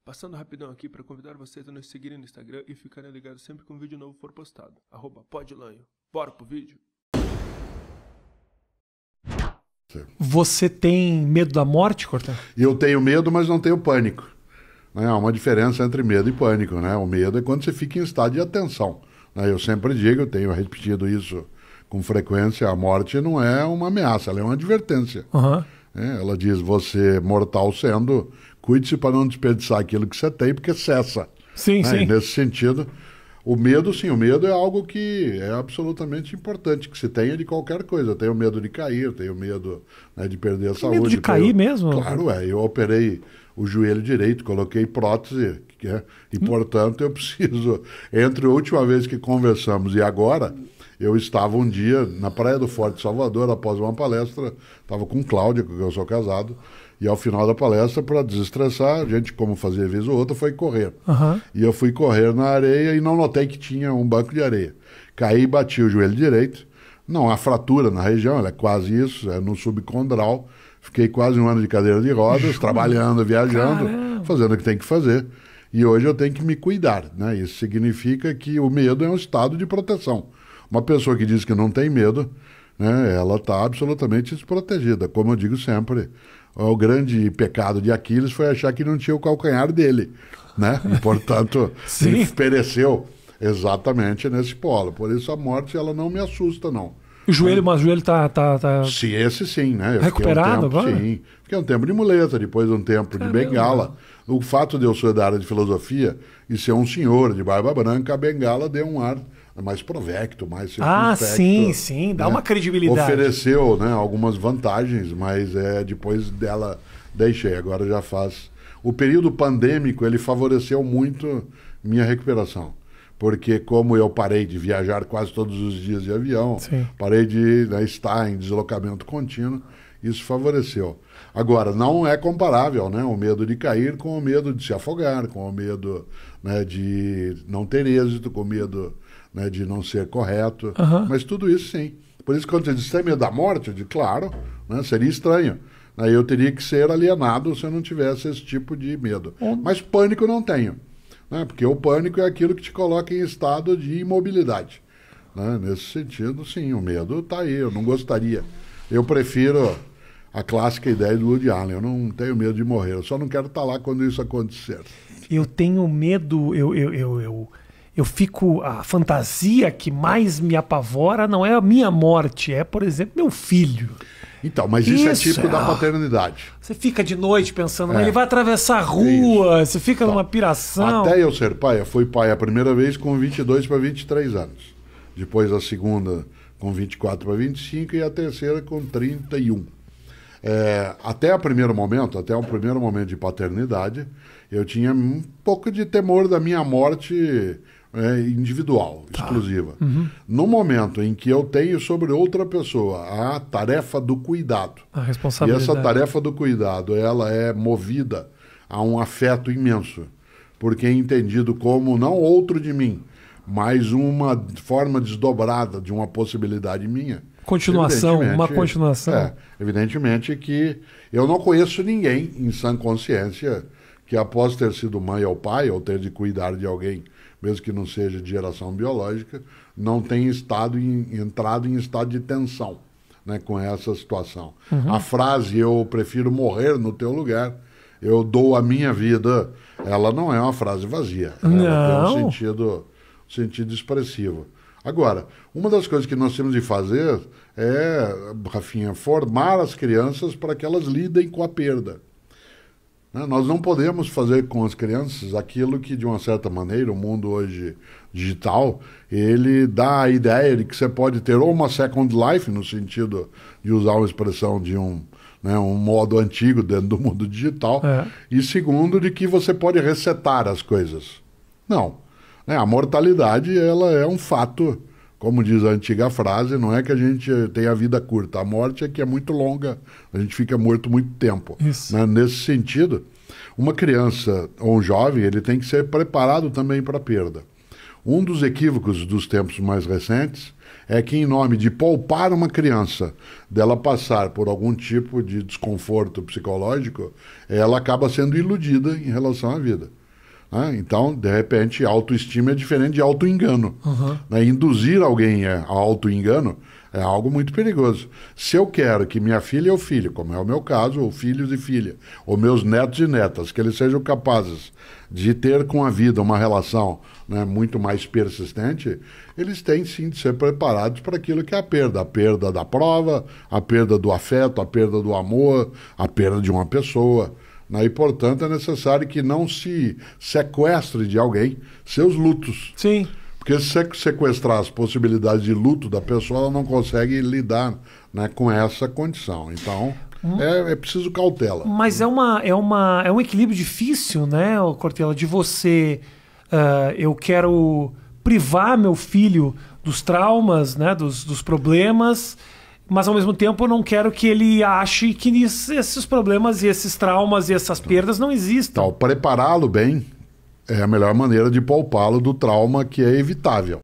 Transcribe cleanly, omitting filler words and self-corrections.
Passando rapidão aqui para convidar vocês a nos seguirem no Instagram e ficarem ligados sempre que um vídeo novo for postado. @podlanho. Bora pro vídeo? Você tem medo da morte, Cortã? Eu tenho medo, mas não tenho pânico. Há uma diferença entre medo e pânico, né? O medo é quando você fica em estado de atenção. Eu sempre digo, eu tenho repetido isso com frequência, a morte não é uma ameaça, ela é uma advertência. Uhum. Ela diz, você mortal sendo, cuide-se para não desperdiçar aquilo que você tem, porque cessa. Sim, sim. E nesse sentido, o medo, sim, o medo é algo que é absolutamente importante, que se tenha de qualquer coisa. Eu tenho medo de cair, eu tenho medo, né, de perder a saúde. Medo de cair mesmo? Claro, eu operei o joelho direito, coloquei prótese, e portanto eu preciso, entre a última vez que conversamos e agora, eu estava um dia na Praia do Forte, Salvador, após uma palestra, estava com Cláudia, com quem eu sou casado, e ao final da palestra, para desestressar, a gente, como fazia vez ou outra, foi correr. Uhum. E eu fui correr na areia e não notei que tinha um banco de areia. Caí e bati o joelho direito. Não há fratura na região, ela é quase isso, é no subcondral. Fiquei quase um ano de cadeira de rodas, trabalhando, viajando, fazendo o que tem que fazer. E hoje eu tenho que me cuidar, né? Isso significa que o medo é um estado de proteção. Uma pessoa que diz que não tem medo, né, ela está absolutamente desprotegida. Como eu digo sempre, o grande pecado de Aquiles foi achar que não tinha o calcanhar dele, né? E, portanto, ele pereceu exatamente nesse polo. Por isso a morte ela não me assusta, não. O joelho, mas o joelho tá... Sim, esse sim, né? Eu recuperado agora? Sim. Fiquei um tempo de muleta, depois um tempo de bengala. O fato de eu ser da área de filosofia e ser um senhor de barba branca, a bengala deu um ar mais provecto, mais circunspecto. Sim, dá uma credibilidade. Ofereceu, né, algumas vantagens, mas depois dela deixei, agora já faz... O período pandêmico, ele favoreceu muito minha recuperação, porque como eu parei de viajar quase todos os dias de avião, parei de estar em deslocamento contínuo, isso favoreceu. Agora, não é comparável, né, o medo de cair com o medo de se afogar, com o medo, né, de não ter êxito, com o medo, né, de não ser correto, mas tudo isso sim. Por isso, quando você diz, tem medo da morte, eu digo, claro, né, seria estranho. Aí eu teria que ser alienado se eu não tivesse esse tipo de medo. Mas pânico não tenho, né, porque o pânico é aquilo que te coloca em estado de imobilidade. Né? Nesse sentido, sim, o medo está aí, eu não gostaria. Eu prefiro a clássica ideia do Woody Allen, eu não tenho medo de morrer, eu só não quero estar lá quando isso acontecer. Eu tenho medo, eu fico, a fantasia que mais me apavora não é a minha morte, é, por exemplo, meu filho. Então, mas isso é típico da paternidade. Você fica de noite pensando, ele vai atravessar a rua, você fica numa piração. Até eu ser pai, eu fui pai a primeira vez com 22 para 23 anos. Depois a segunda com 24 para 25 e a terceira com 31. Até o primeiro momento de paternidade, eu tinha um pouco de temor da minha morte individual, exclusiva. No momento em que eu tenho sobre outra pessoa a tarefa do cuidado, a responsabilidade. E essa tarefa do cuidado, ela é movida a um afeto imenso, porque é entendido como não outro de mim, mas uma forma desdobrada de uma possibilidade minha. Continuação, uma continuação. Evidentemente que eu não conheço ninguém em sã consciência que após ter sido mãe ou pai, ou ter de cuidar de alguém, mesmo que não seja de geração biológica, não tenha entrado em estado de tensão, né, com essa situação. A frase, eu prefiro morrer no teu lugar, eu dou a minha vida, ela não é uma frase vazia. Ela tem um sentido expressivo. Agora, uma das coisas que nós temos de fazer é, Rafinha, formar as crianças para que elas lidem com a perda. Nós não podemos fazer com as crianças aquilo que, de uma certa maneira, o mundo hoje digital, ele dá a ideia de que você pode ter ou uma second life, no sentido de usar uma expressão de um modo antigo dentro do mundo digital, e segundo, de que você pode resetar as coisas. Não. A mortalidade, ela é um fato, como diz a antiga frase, não é que a gente tem a vida curta, a morte é que é muito longa, a gente fica morto muito tempo. Né? Nesse sentido, uma criança ou um jovem, ele tem que ser preparado também para a perda. Um dos equívocos dos tempos mais recentes é que em nome de poupar uma criança dela passar por algum tipo de desconforto psicológico, ela acaba sendo iludida em relação à vida. Então, de repente, autoestima é diferente de autoengano. Induzir alguém a autoengano é algo muito perigoso. Se eu quero que minha filha ou filho, como é o meu caso, ou filhos e filha, ou meus netos e netas, que eles sejam capazes de ter com a vida uma relação, né, muito mais persistente, eles têm sim de ser preparados para aquilo que é a perda da prova, a perda do afeto, a perda do amor, a perda de uma pessoa. E, portanto, é necessário que não se sequestre de alguém seus lutos. Sim. Porque se sequestrar as possibilidades de luto da pessoa, ela não consegue lidar, né, com essa condição. Então, é preciso cautela. Mas é um equilíbrio difícil, né, Cortella, de você... eu quero privar meu filho dos traumas, né, dos problemas... Mas, ao mesmo tempo, eu não quero que ele ache que esses problemas e esses traumas e essas perdas não existam. Então, prepará-lo bem é a melhor maneira de poupá-lo do trauma que é evitável.